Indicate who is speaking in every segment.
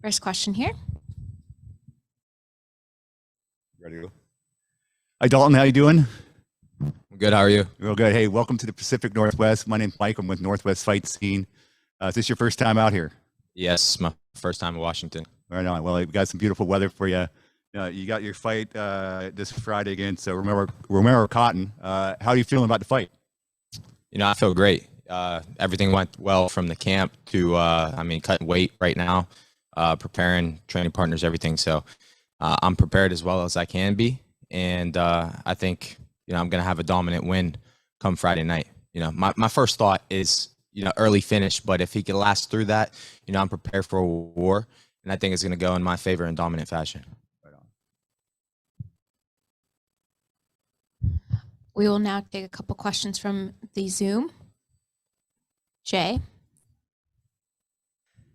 Speaker 1: First question here.
Speaker 2: Ready to go? Hi, Dalton. How you doing?
Speaker 3: I'm good. How are you?
Speaker 2: Real good. Hey, welcome to the Pacific Northwest. My name's Mike. I'm with Northwest Fight Scene. Is this your first time out here?
Speaker 3: Yes, my first time in Washington.
Speaker 2: Right on. Well, we got some beautiful weather for you. You got your fight this Friday against Romero Cotton. How are you feeling about the fight?
Speaker 3: I feel great. Everything went well from the camp to, cutting weight right now, preparing, training partners, everything. So I'm prepared as well as I can be. And I think, I'm going to have a dominant win come Friday night. My first thought is, early finish, but if he can last through that, I'm prepared for a war. And I think it's going to go in my favor in dominant fashion.
Speaker 2: Right on.
Speaker 1: We will now take a couple questions from the Zoom. Jay.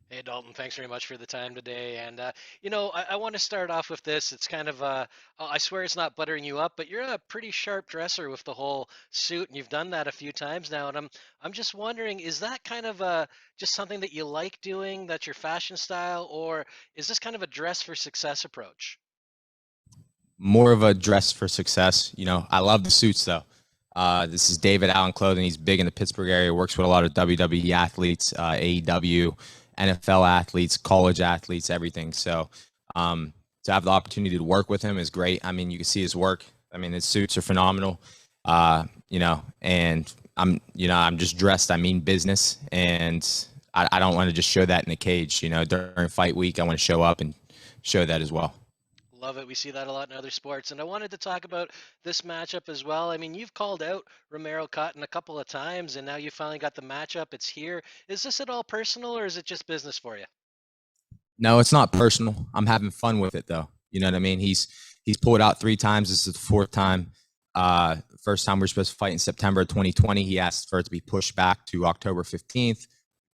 Speaker 4: Hey, Dalton, thanks very much for the time today. And, I want to start off with this. It's kind of, I swear it's not buttering you up, but you're a pretty sharp dresser with the whole suit, and you've done that a few times now. And I'm just wondering, is that kind of just something that you like doing, that's your fashion style, or is this kind of a dress for success approach?
Speaker 3: More of a dress for success. I love the suits, though. This is David Allen Clothing. He's big in the Pittsburgh area, works with a lot of WWE athletes, AEW, NFL athletes, college athletes, everything. So to have the opportunity to work with him is great. I mean, you can see his work. I mean, his suits are phenomenal, and I'm just dressed. I mean business, and I don't want to just show that in the cage. During fight week, I want to show up and show that as well.
Speaker 4: Love it. We see that a lot in other sports. And I wanted to talk about this matchup as well. I mean, you've called out Romero Cotton a couple of times, and now you finally got the matchup. It's here. Is this at all personal, or is it just business for you?
Speaker 3: No, it's not personal. I'm having fun with it, though. You know what I mean? He's pulled out 3 times. This is the 4th time. First time we were supposed to fight in September 2020. He asked for it to be pushed back to October 15th.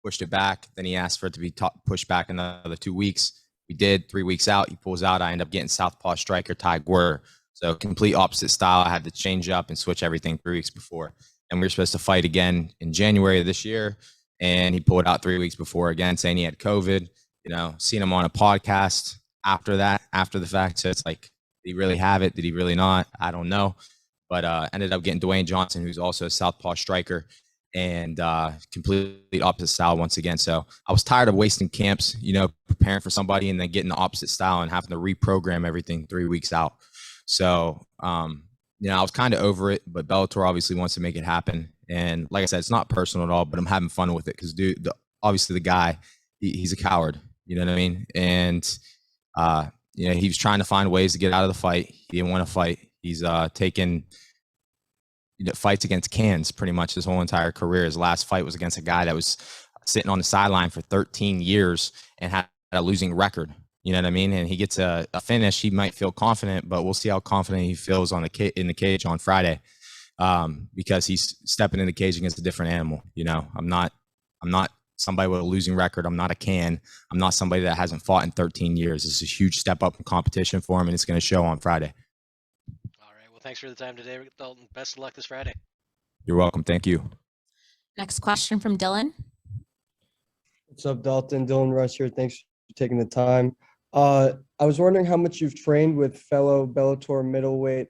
Speaker 3: Pushed it back. Then he asked for it to be pushed back another 2 weeks. We did. 3 weeks out, he pulls out. I end up getting southpaw striker Ty Guerre. So complete opposite style. I had to change up and switch everything 3 weeks before. And we were supposed to fight again in January of this year. And he pulled out 3 weeks before again, saying he had COVID. Seen him on a podcast after the fact. So it's like, did he really have it? Did he really not? I don't know. But ended up getting Dwayne Johnson, who's also a southpaw striker, and completely opposite style once again. So I was tired of wasting camps, preparing for somebody and then getting the opposite style and having to reprogram everything 3 weeks out. So, I was kind of over it, but Bellator obviously wants to make it happen. And like I said, it's not personal at all, but I'm having fun with it because, obviously the guy, he's a coward, you know what I mean? And, he was trying to find ways to get out of the fight. He didn't want to fight. He's taken fights against cans pretty much his whole entire career. His last fight was against a guy that was sitting on the sideline for 13 years and had a losing record. You know what I mean? And he gets a finish. He might feel confident, but we'll see how confident he feels in the cage on Friday, because he's stepping in the cage against a different animal. I'm not somebody with a losing record. I'm not a can. I'm not somebody that hasn't fought in 13 years. It's a huge step up in competition for him, and it's going to show on Friday.
Speaker 4: Thanks for the time today, Dalton. Best of luck this Friday.
Speaker 3: You're welcome. Thank you.
Speaker 1: Next question from Dylan.
Speaker 5: What's up, Dalton? Dylan Rosta here. Thanks for taking the time. I was wondering how much you've trained with fellow Bellator middleweight.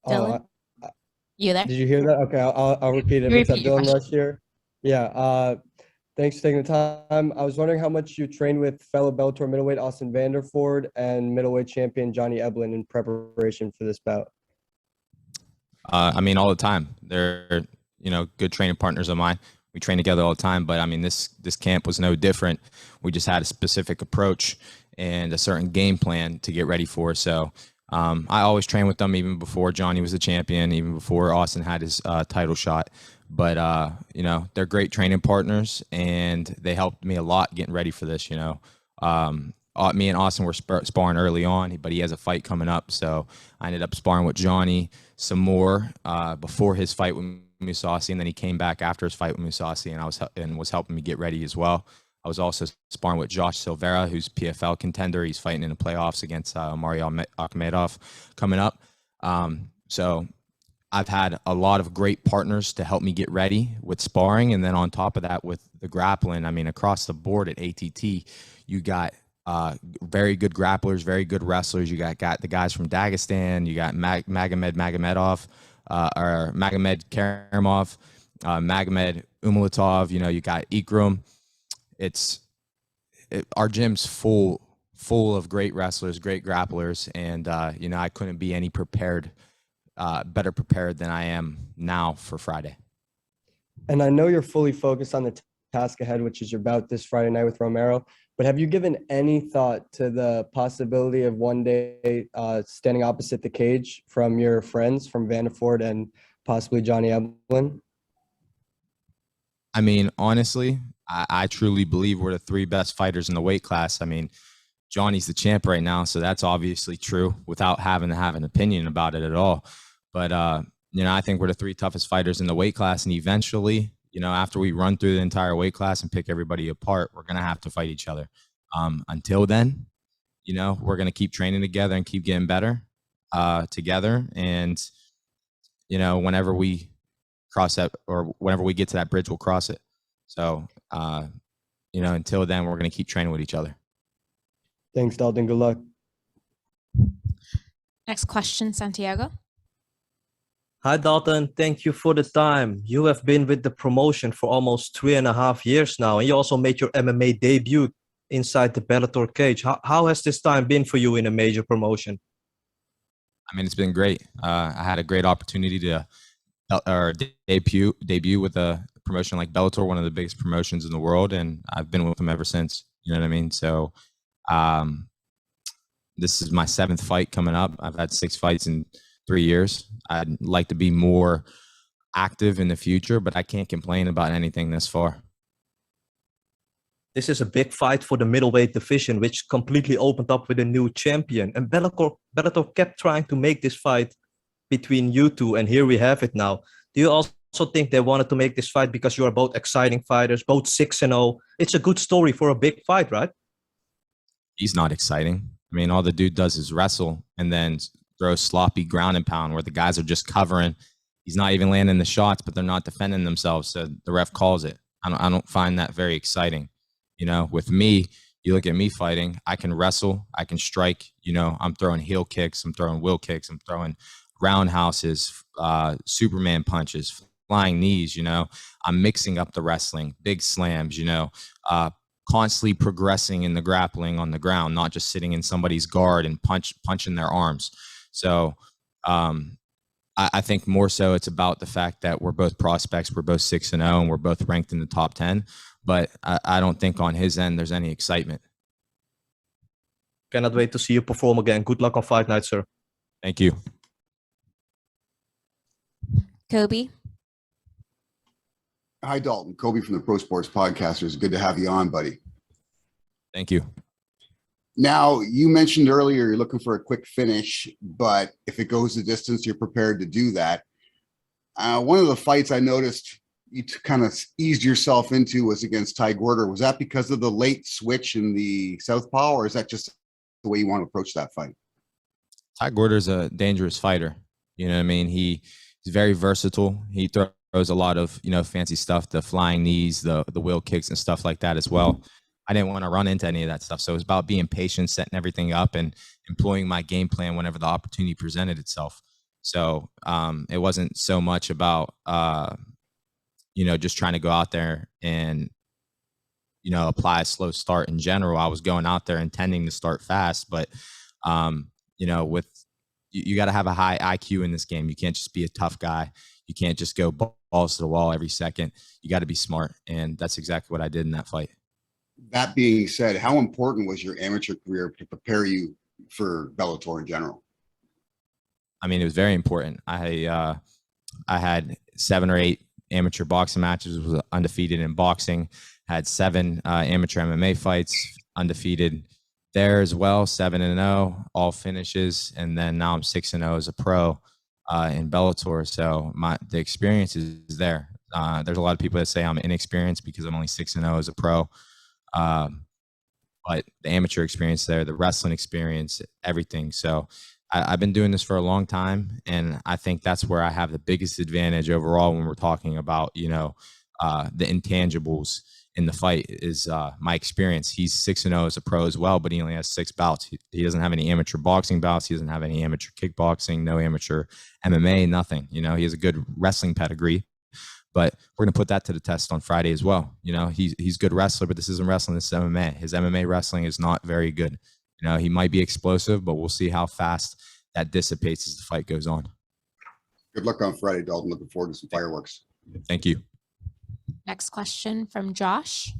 Speaker 1: Dylan? You there?
Speaker 5: Did you hear that? Okay, I'll repeat it. What's up, Dylan Rosta here? Yeah. Thanks for taking the time. I was wondering how much you trained with fellow Bellator middleweight Austin Vanderford and middleweight champion Johnny Eblen in preparation for this bout.
Speaker 3: All the time. They're, good training partners of mine. We train together all the time, but this camp was no different. We just had a specific approach and a certain game plan to get ready for. So I always train with them, even before Johnny was the champion, even before Austin had his title shot. But, they're great training partners, and they helped me a lot getting ready for this. Me and Austin were sparring early on, but he has a fight coming up. So I ended up sparring with Johnny some more before his fight with Mousasi, and then he came back after his fight with Mousasi, and was helping me get ready as well. I was also sparring with Josh Silveira, who's PFL contender. He's fighting in the playoffs against Mario Akhmedov coming up. So I've had a lot of great partners to help me get ready with sparring. And then on top of that, with the grappling, I mean, across the board at ATT, you got very good grapplers, very good wrestlers. You got the guys from Dagestan. You got Magomedov, or Magomed Karimov, Magomed Umalatov. You know, you got Ikram. Our gym's full of great wrestlers, great grapplers, and you know, I couldn't be any better prepared than I am now for Friday.
Speaker 5: And I know you're fully focused on the task ahead, which is your bout this Friday night with Romero. But have you given any thought to the possibility of one day standing opposite the cage from your friends from Vanderford and possibly Johnny Eblen?
Speaker 3: I mean, honestly, I truly believe we're the three best fighters in the weight class. I mean, Johnny's the champ right now, so that's obviously true without having to have an opinion about it at all. But, you know, I think we're the three toughest fighters in the weight class. And eventually, you know, after we run through the entire weight class and pick everybody apart, we're going to have to fight each other. Until then, you know, we're going to keep training together and keep getting better together. And, you know, whenever we cross that, or whenever we get to that bridge, we'll cross it. So, you know, until then, we're going to keep training with each other.
Speaker 5: Thanks, Dalton. Good luck.
Speaker 1: Next question, Santiago.
Speaker 6: Hi, Dalton. Thank you for the time. You have been with the promotion for almost 3.5 years now, and you also made your MMA debut inside the Bellator cage. How has this time been for you in a major promotion?
Speaker 3: I mean, it's been great. I had a great opportunity to debut with a promotion like Bellator, one of the biggest promotions in the world, and I've been with them ever since. You know what I mean? So this is my 7th fight coming up. I've had 6 fights in 3 years. I'd like to be more active in the future, but I can't complain about anything this far.
Speaker 6: This is a big fight for the middleweight division, which completely opened up with a new champion. And Bellator kept trying to make this fight between you two, and here we have it now. Do you also think they wanted to make this fight because you are both exciting fighters, both 6-0? It's a good story for a big fight, right?
Speaker 3: He's not exciting. I mean, all the dude does is wrestle and then throw sloppy ground and pound where the guys are just covering. He's not even landing the shots, but they're not defending themselves. So the ref calls it. I don't find that very exciting. You know, with me, you look at me fighting, I can wrestle, I can strike. You know, I'm throwing heel kicks, I'm throwing wheel kicks, I'm throwing roundhouses, Superman punches, flying knees. You know, I'm mixing up the wrestling, big slams, you know, constantly progressing in the grappling on the ground, not just sitting in somebody's guard and punching their arms. So I think more so it's about the fact that we're both prospects, we're both 6-0, and we're both ranked in the top 10. But I don't think on his end there's any excitement.
Speaker 6: Cannot wait to see you perform again. Good luck on fight night, sir.
Speaker 3: Thank you.
Speaker 1: Kobe.
Speaker 7: Hi, Dalton. Kobe from the Pro Sports Podcasters. Good to have you on, buddy.
Speaker 3: Thank you.
Speaker 7: Now, you mentioned earlier you're looking for a quick finish, but if it goes the distance, you're prepared to do that. One of the fights I noticed you kind of eased yourself into was against Ty Gorder. Was that because of the late switch in the southpaw, or is that just the way you want to approach that fight?
Speaker 3: Ty Gorder's a dangerous fighter. You know what I mean? He's very versatile. He throws a lot of, you know, fancy stuff, the flying knees, the wheel kicks and stuff like that as well. I didn't want to run into any of that stuff. So it was about being patient, setting everything up, and employing my game plan whenever the opportunity presented itself. So it wasn't so much about, you know, just trying to go out there and, you know, apply a slow start in general. I was going out there intending to start fast, but, you know, you got to have a high IQ in this game. You can't just be a tough guy. You can't just go balls to the wall every second. You got to be smart. And that's exactly what I did in that fight.
Speaker 7: That being said, how important was your amateur career to prepare you for Bellator in general?
Speaker 3: I mean, it was very important. I had 7 or 8 amateur boxing matches, was undefeated in boxing, had 7 amateur MMA fights, undefeated there as well, 7-0, all finishes. And then now I'm 6-0 as a pro in Bellator. So the experience is there. There's a lot of people that say I'm inexperienced because I'm only 6-0 as a pro. But the amateur experience there, the wrestling experience, everything. So I've been doing this for a long time, and I think that's where I have the biggest advantage overall when we're talking about, the intangibles in the fight is my experience. He's 6-0 as a pro as well, but he only has 6 bouts. He doesn't have any amateur boxing bouts. He doesn't have any amateur kickboxing, no amateur MMA, nothing. He has a good wrestling pedigree, but we're going to put that to the test on Friday as well. He's a good wrestler, but this isn't wrestling. This is MMA. His MMA wrestling is not very good. He might be explosive, but we'll see how fast that dissipates as the fight goes on.
Speaker 7: Good luck on Friday, Dalton. Looking forward to some fireworks.
Speaker 3: Thank you.
Speaker 1: Next question from Josh.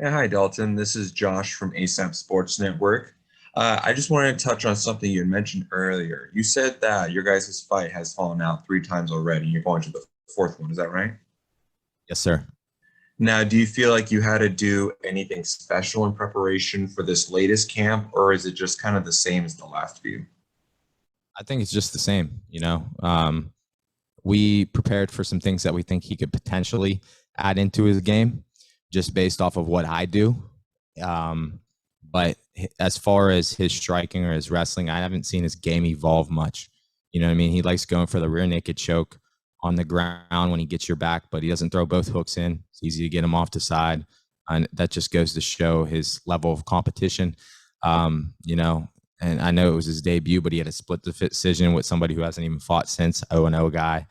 Speaker 8: Yeah, hi, Dalton. This is Josh from ASAP Sports Network. I just wanted to touch on something you had mentioned earlier. You said that your guys' fight has fallen out 3 times already. You're going to the 4th one. Is that right?
Speaker 3: Yes, sir.
Speaker 8: Now, do you feel like you had to do anything special in preparation for this latest camp, or is it just kind of the same as the last few?
Speaker 3: I think it's just the same. We prepared for some things that we think he could potentially add into his game just based off of what I do. But as far as his striking or his wrestling, I haven't seen his game evolve much. You know what I mean? He likes going for the rear naked choke on the ground when he gets your back, but he doesn't throw both hooks in. It's easy to get him off the side. And that just goes to show his level of competition. And I know it was his debut, but he had a split decision with somebody who hasn't even fought since, 0-0 guy.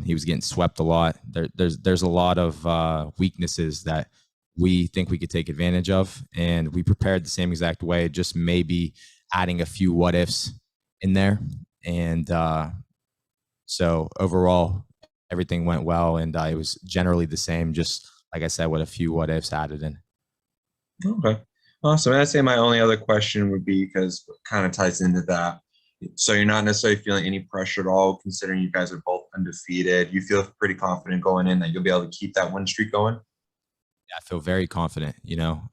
Speaker 3: He was getting swept a lot. There's a lot of weaknesses that we think we could take advantage of, and we prepared the same exact way, just maybe adding a few what ifs in there. And so overall, everything went well, and it was generally the same, just like I said, with a few what ifs added in.
Speaker 8: Okay, awesome. I'd say my only other question would be, because it kind of ties into that. So you're not necessarily feeling any pressure at all, considering you guys are both undefeated. You feel pretty confident going in that you'll be able to keep that win streak going?
Speaker 3: Yeah, I feel very confident.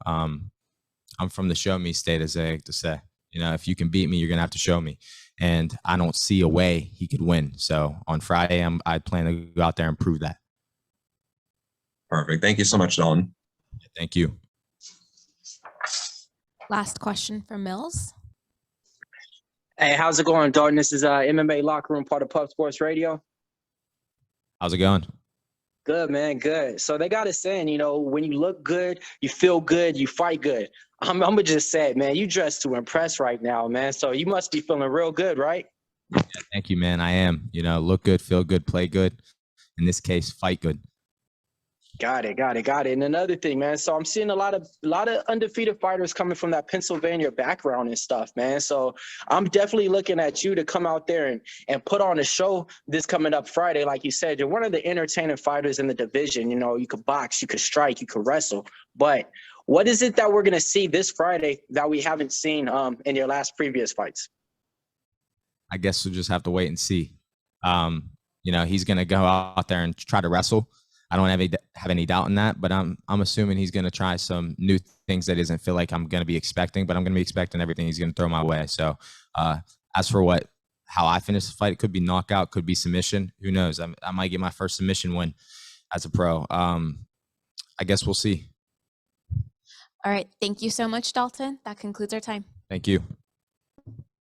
Speaker 3: I'm from the show me state, as I like to say. If you can beat me, you're going to have to show me. And I don't see a way he could win. So on Friday, I plan to go out there and prove that.
Speaker 8: Perfect. Thank you so much, Dalton.
Speaker 3: Thank you.
Speaker 1: Last question from Mills.
Speaker 9: Hey, how's it going, Dalton? This is MMA Locker Room, part of Pub Sports Radio.
Speaker 3: How's it going?
Speaker 9: Good, man. Good. So they got a saying, when you look good, you feel good, you fight good. I'm going to just say it, man. You dress to impress right now, man. So you must be feeling real good, right?
Speaker 3: Yeah, thank you, man. I am. Look good, feel good, play good. In this case, fight good.
Speaker 9: Got it. And another thing, man. So I'm seeing a lot of undefeated fighters coming from that Pennsylvania background and stuff, man. So I'm definitely looking at you to come out there and put on a show this coming up Friday. Like you said, you're one of the entertaining fighters in the division. You could box, you could strike, you could wrestle. But what is it that we're going to see this Friday that we haven't seen in your last previous fights?
Speaker 3: I guess we'll just have to wait and see. He's going to go out there and try to wrestle. I don't have any doubt in that, but I'm assuming he's going to try some new things that doesn't feel like I'm going to be expecting, but I'm going to be expecting everything he's going to throw my way. So as for how I finish the fight, it could be knockout, could be submission. Who knows? I might get my first submission win as a pro. I guess we'll see.
Speaker 1: All right. Thank you so much, Dalton. That concludes our time.
Speaker 3: Thank you.